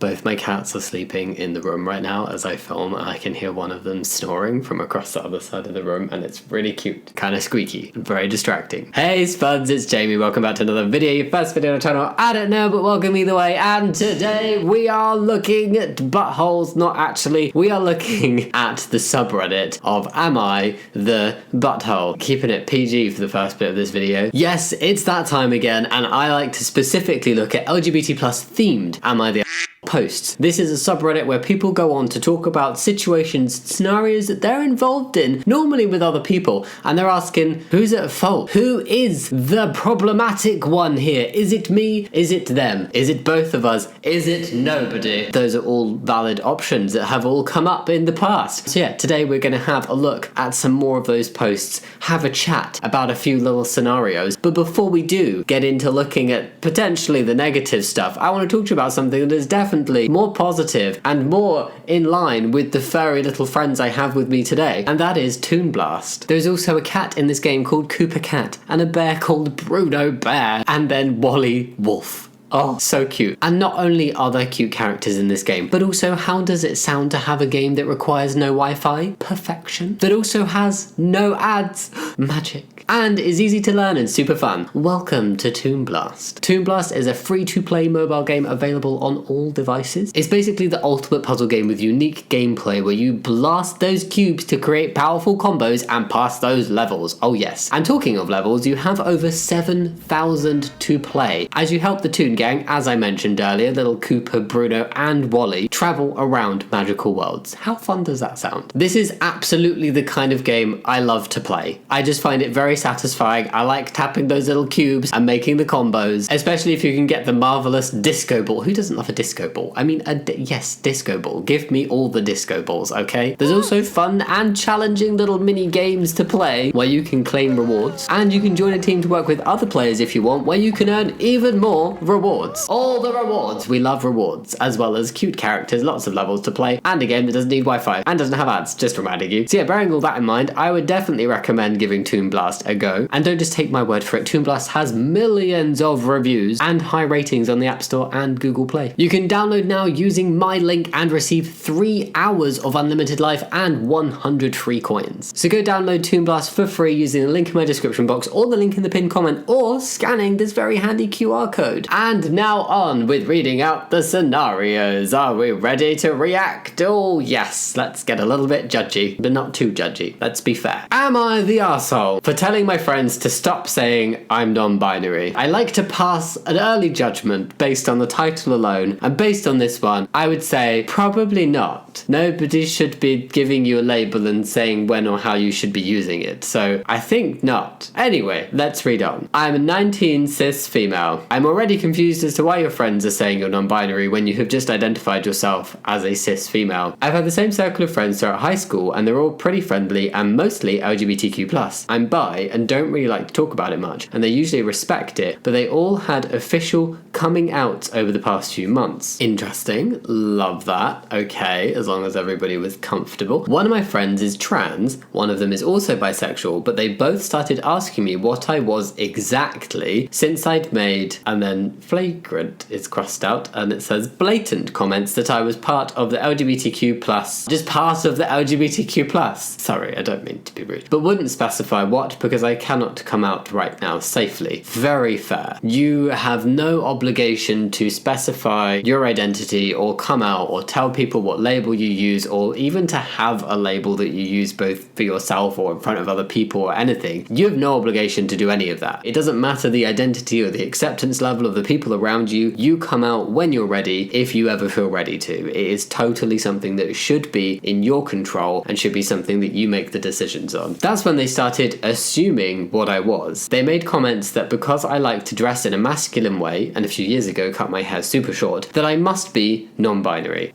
Both my cats are sleeping in the room right now as I film, and I can hear one of them snoring from across the other side of the room, and it's really cute. Kind of squeaky and very distracting. Hey Spuds, it's Jamie. Welcome back to another video. Your first video on the channel. I don't know, but welcome either way. And today we are looking at buttholes. Not actually. We are looking at the subreddit of Am I the Butthole? Keeping it PG for the first bit of this video. Yes, it's that time again, and I like to specifically look at LGBT+ themed Am I the posts. This is a subreddit where people go on to talk about situations, scenarios that they're involved in, normally with other people, and they're asking, who's at fault? Who is the problematic one here? Is it me? Is it them? Is it both of us? Is it nobody? Those are all valid options that have all come up in the past. So yeah, today we're going to have a look at some more of those posts, have a chat about a few little scenarios, but before we do get into looking at potentially the negative stuff, I want to talk to you about something that is definitely more positive and more in line with the furry little friends I have with me today, and that is Toon Blast. There's also a cat in this game called Cooper Cat, and a bear called Bruno Bear, and then Wally Wolf. Oh, so cute. And not only are there cute characters in this game, but also how does it sound to have a game that requires no Wi-Fi? Perfection. That also has no ads. Magic. And is easy to learn and super fun. Welcome to Toon Blast. Toon Blast is a free-to-play mobile game available on all devices. It's basically the ultimate puzzle game with unique gameplay where you blast those cubes to create powerful combos and pass those levels. Oh yes. And talking of levels, you have over 7,000 to play as you help the Toon Gang, as I mentioned earlier, little Cooper, Bruno and Wally, travel around magical worlds. How fun does that sound? This is absolutely the kind of game I love to play. I just find it very satisfying. I like tapping those little cubes and making the combos, especially if you can get the marvelous disco ball. Who doesn't love a disco ball? I mean, yes, disco ball. Give me all the disco balls, okay? There's also fun and challenging little mini games to play where you can claim rewards, and you can join a team to work with other players if you want, where you can earn even more rewards. All the rewards. We love rewards, as well as cute characters, lots of levels to play, and a game that doesn't need Wi-Fi and doesn't have ads, just reminding you. So yeah, bearing all that in mind, I would definitely recommend giving Toon Blast a go. And don't just take my word for it, Toon Blast has millions of reviews and high ratings on the App Store and Google Play. You can download now using my link and receive 3 hours of unlimited life and 100 free coins. So go download Toon Blast for free using the link in my description box or the link in the pinned comment or scanning this very handy QR code. And now on with reading out the scenarios. Are we ready to react? Oh yes, let's get a little bit judgy, but not too judgy. Let's be fair. Am I the arsehole for telling my friends to stop saying I'm non-binary? I like to pass an early judgment based on the title alone, and based on this one, I would say probably not. Nobody should be giving you a label and saying when or how you should be using it, so I think not. Anyway, let's read on. I'm a 19 cis female. I'm already confused as to why your friends are saying you're non-binary when you have just identified yourself as a cis female. I've had the same circle of friends throughout high school, and they're all pretty friendly and mostly LGBTQ+. I'm bi and don't really like to talk about it much, and they usually respect it, but they all had official coming out over the past few months. Interesting. Love that. Okay, as long as everybody was comfortable. One of my friends is trans, one of them is also bisexual, but they both started asking me what I was exactly since I'd made, and then flagrant is crossed out, and it says blatant comments that I was part of the LGBTQ+, just part of the LGBTQ+. Sorry, I don't mean to be rude, but wouldn't specify what because I cannot come out right now safely. Very fair. You have no obligation to specify your identity or come out or tell people what label you use, or even to have a label that you use both for yourself or in front of other people or anything. You have no obligation to do any of that. It doesn't matter the identity or the acceptance level of the people around you. You come out when you're ready, if you ever feel ready to. It is totally something that should be in your control and should be something that you make the decisions on. That's when they started assuming what I was. They made comments that because I like to dress in a masculine way, and a few years ago cut my hair super short, that I must be non-binary.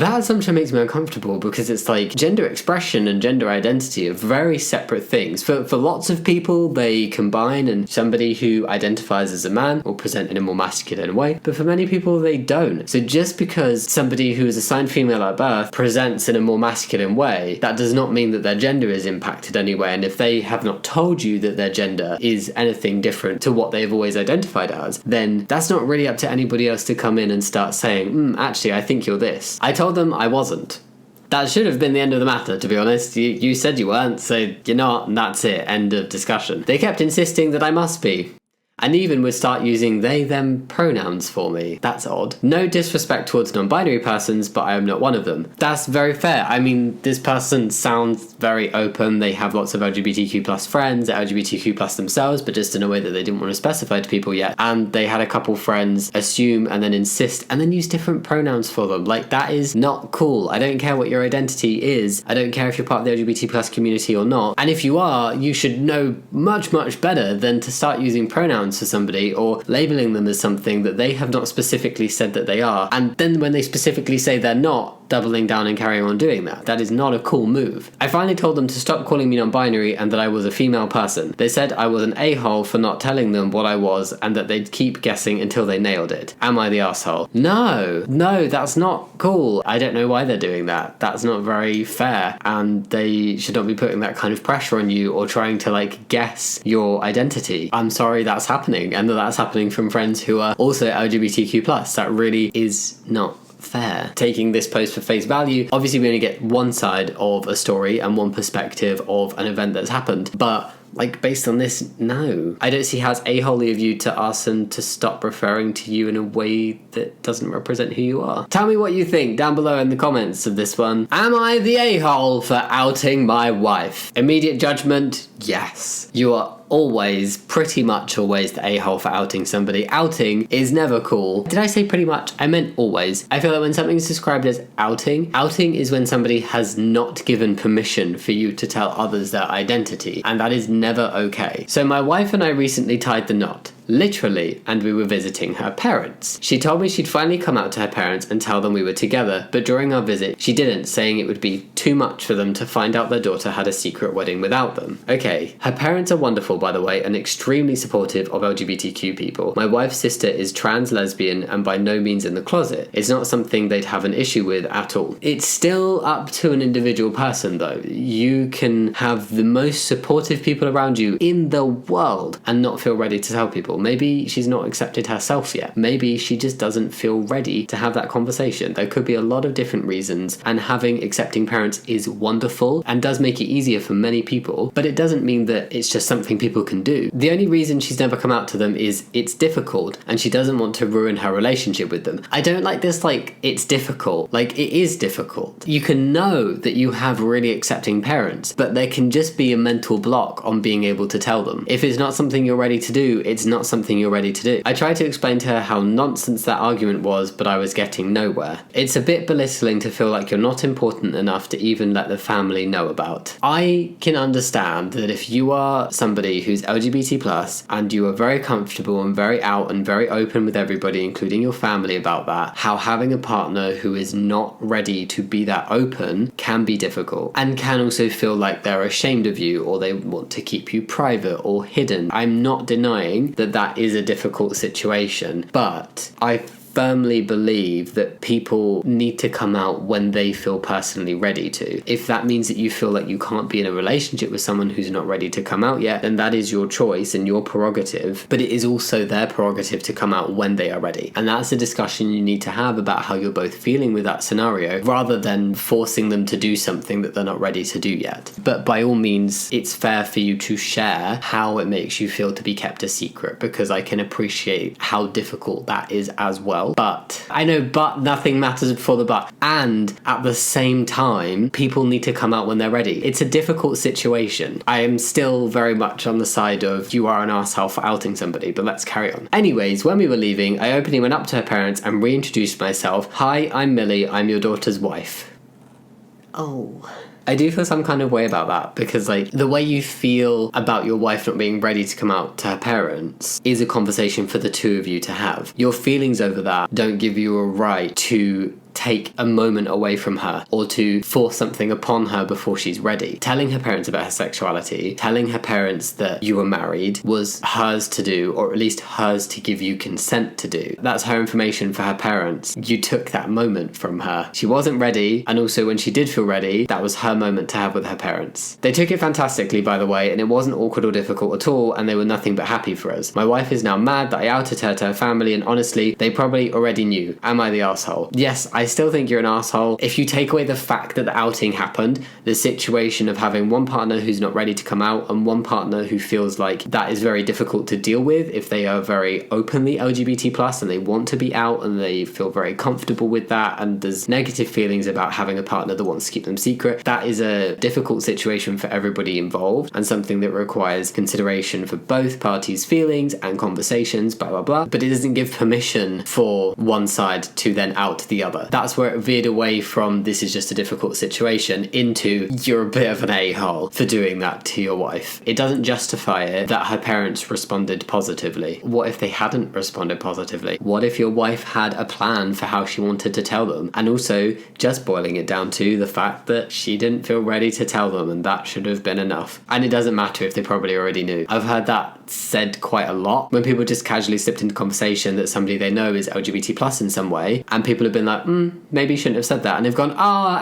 That assumption makes me uncomfortable because it's like gender expression and gender identity are very separate things. For lots of people, they combine, and somebody who identifies as a man will present in a more masculine way, but for many people, they don't. So just because somebody who is assigned female at birth presents in a more masculine way, that does not mean that their gender is impacted anyway. And if they have not told you that their gender is anything different to what they've always identified as, then that's not really up to anybody else to come in and start saying, actually, I think you're this. I told them I wasn't. That should have been the end of the matter, to be honest. You said you weren't, so you're not, and that's it. End of discussion. They kept insisting that I must be. And even would start using they, them pronouns for me. That's odd. No disrespect towards non-binary persons, but I am not one of them. That's very fair. I mean, this person sounds very open. They have lots of LGBTQ plus friends, LGBTQ plus themselves, but just in a way that they didn't want to specify to people yet. And they had a couple friends assume and then insist and then use different pronouns for them. Like, that is not cool. I don't care what your identity is. I don't care if you're part of the LGBT plus community or not. And if you are, you should know much, much better than to start using pronouns for somebody or labeling them as something that they have not specifically said that they are, and then when they specifically say they're not, doubling down and carrying on doing that. That is not a cool move. I finally told them to stop calling me non-binary and that I was a female person. They said I was an a-hole for not telling them what I was and that they'd keep guessing until they nailed it. Am I the asshole? No, that's not cool. I don't know why they're doing that. That's not very fair, and they should not be putting that kind of pressure on you or trying to like guess your identity. I'm sorry that's happening, and that's happening from friends who are also LGBTQ+. That really is not fair. Taking this post for face value, obviously we only get one side of a story and one perspective of an event that's happened, but like, based on this, no. I don't see how it's a-holy of you to ask them to stop referring to you in a way that doesn't represent who you are. Tell me what you think down below in the comments of this one. Am I the a-hole for outing my wife? Immediate judgment, yes. You are always, pretty much always, the a-hole for outing somebody. Outing is never cool. Did I say pretty much? I meant always. I feel like when something is described as outing is when somebody has not given permission for you to tell others their identity, and that is never okay. So my wife and I recently tied the knot. Literally, and we were visiting her parents. She told me she'd finally come out to her parents and tell them we were together, but during our visit, she didn't, saying it would be too much for them to find out their daughter had a secret wedding without them. Okay, her parents are wonderful, by the way, and extremely supportive of LGBTQ people. My wife's sister is trans lesbian and by no means in the closet. It's not something they'd have an issue with at all. It's still up to an individual person, though. You can have the most supportive people around you in the world and not feel ready to tell people. Maybe she's not accepted herself yet. Maybe she just doesn't feel ready to have that conversation. There could be a lot of different reasons, and having accepting parents is wonderful and does make it easier for many people, but it doesn't mean that it's just something people can do. The only reason she's never come out to them is it's difficult and she doesn't want to ruin her relationship with them. I don't like this, like, it's difficult. Like, it is difficult. You can know that you have really accepting parents, but there can just be a mental block on being able to tell them. If it's not something you're ready to do, it's not something you're ready to do. I tried to explain to her how nonsense that argument was, but I was getting nowhere. It's a bit belittling to feel like you're not important enough to even let the family know about. I can understand that if you are somebody who's LGBT+, and you are very comfortable and very out and very open with everybody, including your family, about that, how having a partner who is not ready to be that open can be difficult, and can also feel like they're ashamed of you or they want to keep you private or hidden. I'm not denying that is a difficult situation, but I firmly believe that people need to come out when they feel personally ready to. If that means that you feel like you can't be in a relationship with someone who's not ready to come out yet, then that is your choice and your prerogative, but it is also their prerogative to come out when they are ready. And that's a discussion you need to have about how you're both feeling with that scenario, rather than forcing them to do something that they're not ready to do yet. But by all means, it's fair for you to share how it makes you feel to be kept a secret, because I can appreciate how difficult that is as well. But I know, but nothing matters before the but. And at the same time, people need to come out when they're ready. It's a difficult situation. I am still very much on the side of you are an asshole for outing somebody, but let's carry on. Anyways, when we were leaving, I openly went up to her parents and reintroduced myself. Hi, I'm Millie. I'm your daughter's wife. Oh. I do feel some kind of way about that, because like the way you feel about your wife not being ready to come out to her parents is a conversation for the two of you to have. Your feelings over that don't give you a right to take a moment away from her or to force something upon her before she's ready. Telling her parents about her sexuality, telling her parents that you were married was hers to do, or at least hers to give you consent to do. That's her information for her parents. You took that moment from her. She wasn't ready, and also when she did feel ready, that was her moment to have with her parents. They took it fantastically, by the way, and it wasn't awkward or difficult at all, and they were nothing but happy for us. My wife is now mad that I outed her to her family, and honestly, they probably already knew. Am I the arsehole? Yes, I still think you're an arsehole. If you take away the fact that the outing happened, the situation of having one partner who's not ready to come out and one partner who feels like that is very difficult to deal with if they are very openly LGBT plus and they want to be out and they feel very comfortable with that, and there's negative feelings about having a partner that wants to keep them secret, that is a difficult situation for everybody involved and something that requires consideration for both parties' feelings and conversations, blah blah blah, but it doesn't give permission for one side to then out the other. That's where it veered away from this is just a difficult situation into you're a bit of an a-hole for doing that to your wife. It doesn't justify it that her parents responded positively. What if they hadn't responded positively? What if your wife had a plan for how she wanted to tell them? And also just boiling it down to the fact that she didn't feel ready to tell them, and that should have been enough. And it doesn't matter if they probably already knew. I've heard that said quite a lot when people just casually slipped into conversation that somebody they know is LGBT plus in some way, and people have been like, maybe you shouldn't have said that, and they've gone,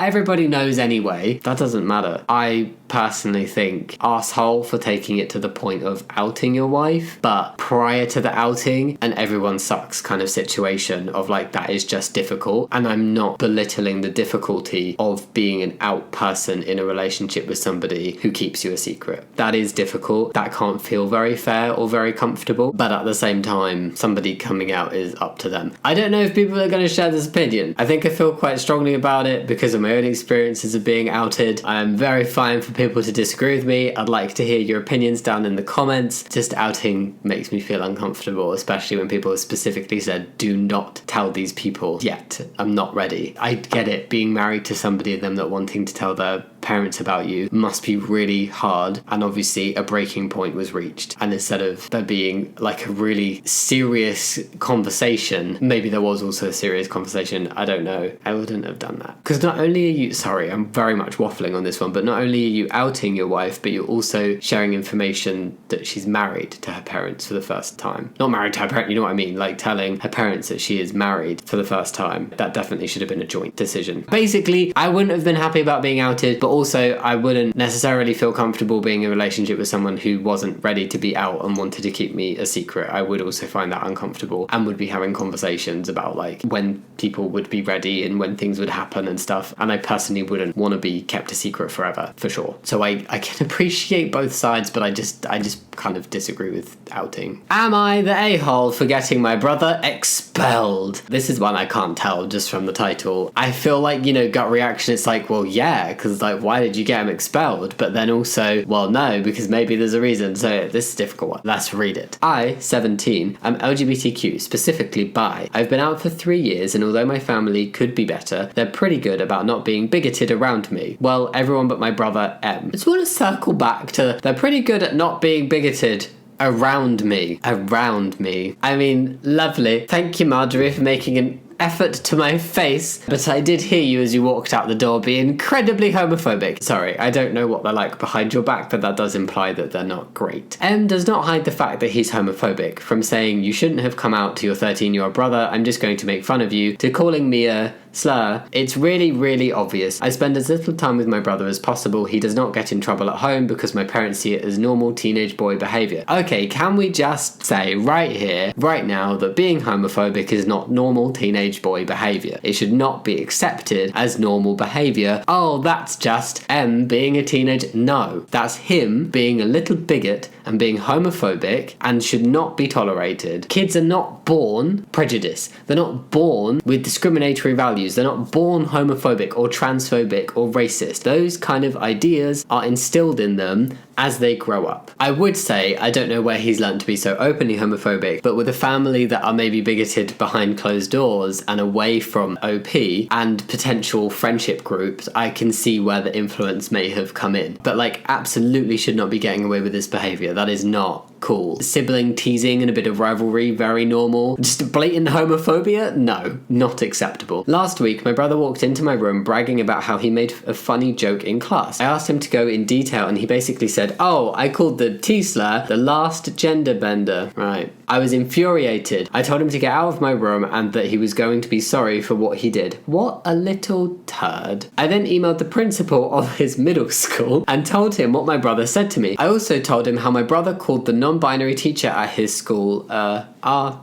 everybody knows anyway. That doesn't matter. I personally think arsehole for taking it to the point of outing your wife, but prior to the outing and everyone sucks kind of situation of like that is just difficult, and I'm not belittling the difficulty of being an out person in a relationship with somebody who keeps you a secret. That is difficult. That can't feel very fair or very comfortable, but at the same time somebody coming out is up to them. I don't know if people are going to share this opinion. I think I feel quite strongly about it because of my own experiences of being outed. I am very fine for people to disagree with me. I'd like to hear your opinions down in the comments. Just outing makes me feel uncomfortable, especially when people have specifically said, do not tell these people yet. I'm not ready. I get it. Being married to somebody and them not wanting to tell their parents about you must be really hard, and obviously a breaking point was reached, and instead of there being like a really serious conversation, maybe there was also a serious conversation, I don't know, I wouldn't have done that. Because not only are you, sorry, I'm very much waffling on this one, but not only are you outing your wife, but you're also sharing information that she's married to her parents for the first time. Not married to her parents, you know what I mean, like telling her parents that she is married for the first time. That definitely should have been a joint decision. Basically, I wouldn't have been happy about being outed, but also I wouldn't necessarily feel comfortable being in a relationship with someone who wasn't ready to be out and wanted to keep me a secret. I would also find that uncomfortable and would be having conversations about like when people would be ready and when things would happen and stuff, and I personally wouldn't want to be kept a secret forever, for sure. So I can appreciate both sides, but I just kind of disagree with outing. Am I the a-hole for getting my brother expelled? This is one I can't tell just from the title. I feel like, gut reaction, it's like, well, yeah, because like, why did you get him expelled? But then also, well, no, because maybe there's a reason. So this is a difficult one. Let's read it. I, 17, am LGBTQ, specifically bi. I've been out for 3 years, and although my family could be better, they're pretty good about not being bigoted around me. Well, everyone but my brother M. I just want to circle back to they're pretty good at not being bigoted around me. Around me. I mean, lovely. Thank you, Marjorie, for making an effort to my face, but I did hear you as you walked out the door be incredibly homophobic. Sorry, I don't know what they're like behind your back, but that does imply that they're not great. M does not hide the fact that he's homophobic, from saying you shouldn't have come out to your 13-year-old brother, I'm just going to make fun of you, to calling me a slur. It's really, really obvious. I spend as little time with my brother as possible. He does not get in trouble at home because my parents see it as normal teenage boy behaviour. Okay, can we just say right here, right now, that being homophobic is not normal teenage boy behaviour? It should not be accepted as normal behaviour. Oh, that's just M being a teenager. No, that's him being a little bigot and being homophobic and should not be tolerated. Kids are not born prejudiced. They're not born with discriminatory values. They're not born homophobic or transphobic or racist. Those kind of ideas are instilled in them as they grow up. I would say, I don't know where he's learned to be so openly homophobic, but with a family that are maybe bigoted behind closed doors and away from OP and potential friendship groups, I can see where the influence may have come in. But like, absolutely should not be getting away with this behaviour. That is not cool. Sibling teasing and a bit of rivalry, very normal. Just blatant homophobia? No, not acceptable. Last week, my brother walked into my room bragging about how he made a funny joke in class. I asked him to go in detail and he basically said, "Oh, I called the T-slur the last gender bender." Right. I was infuriated. I told him to get out of my room and that he was going to be sorry for what he did. What a little turd. I then emailed the principal of his middle school and told him what my brother said to me. I also told him how my brother called the non-binary teacher at his school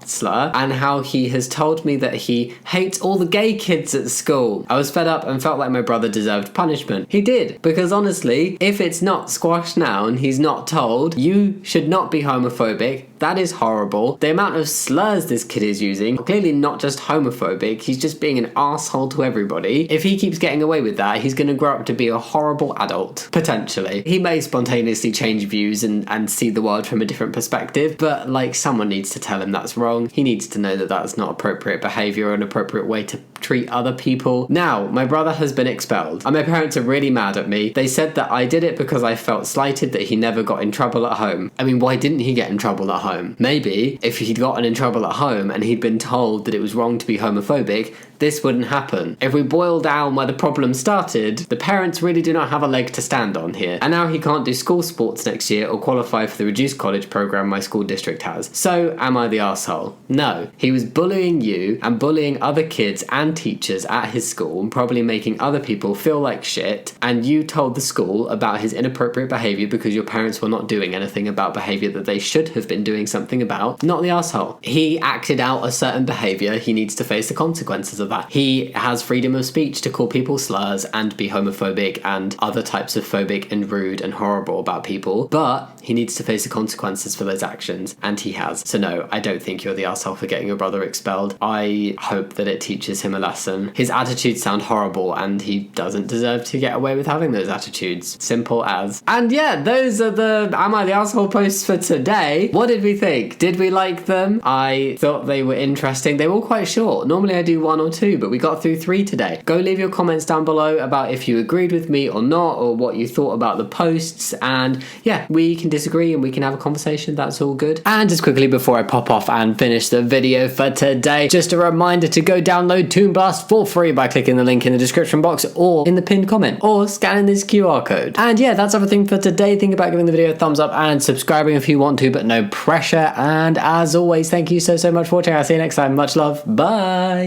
slur, and how he has told me that he hates all the gay kids at school. I was fed up and felt like my brother deserved punishment. He did, because honestly, if it's not squashed now and he's not told, you should not be homophobic. That is horrible. The amount of slurs this kid is using, clearly not just homophobic, he's just being an asshole to everybody. If he keeps getting away with that, he's going to grow up to be a horrible adult, potentially. He may spontaneously change views and see the world from a different perspective, but like, someone needs to tell him that's wrong. He needs to know that that's not appropriate behaviour or an appropriate way to treat other people. Now, my brother has been expelled, and my parents are really mad at me. They said that I did it because I felt slighted that he never got in trouble at home. I mean, why didn't he get in trouble at home? Maybe if he'd gotten in trouble at home and he'd been told that it was wrong to be homophobic, this wouldn't happen. If we boil down where the problem started, the parents really do not have a leg to stand on here. And now he can't do school sports next year or qualify for the reduced college program my school district has. So am I the arsehole? No. He was bullying you and bullying other kids and teachers at his school and probably making other people feel like shit, and you told the school about his inappropriate behaviour because your parents were not doing anything about behaviour that they should have been doing something about. Not the arsehole. He acted out a certain behaviour. He needs to face the consequences of that. He has freedom of speech to call people slurs and be homophobic and other types of phobic and rude and horrible about people, but he needs to face the consequences for those actions, and he has. So no, I don't think you're the arsehole for getting your brother expelled. I hope that it teaches him a lesson. His attitudes sound horrible and he doesn't deserve to get away with having those attitudes. Simple as. And yeah, those are the Am I the Arsehole posts for today. What did we think? Did we like them? I thought they were interesting. They were all quite short. Normally I do 1 or 2, but we got through 3 today. Go leave your comments down below about if you agreed with me or not, or what you thought about the posts, and yeah, we can disagree and we can have a conversation. That's all good. And just quickly before I pop off and finish the video for today, just a reminder to go download Toon Blast for free by clicking the link in the description box or in the pinned comment or scanning this QR code. And yeah, that's everything for today. Think about giving the video a thumbs up and subscribing if you want to, but no pressure. And as always, thank you so much for watching. I'll see you next time. Much love. Bye.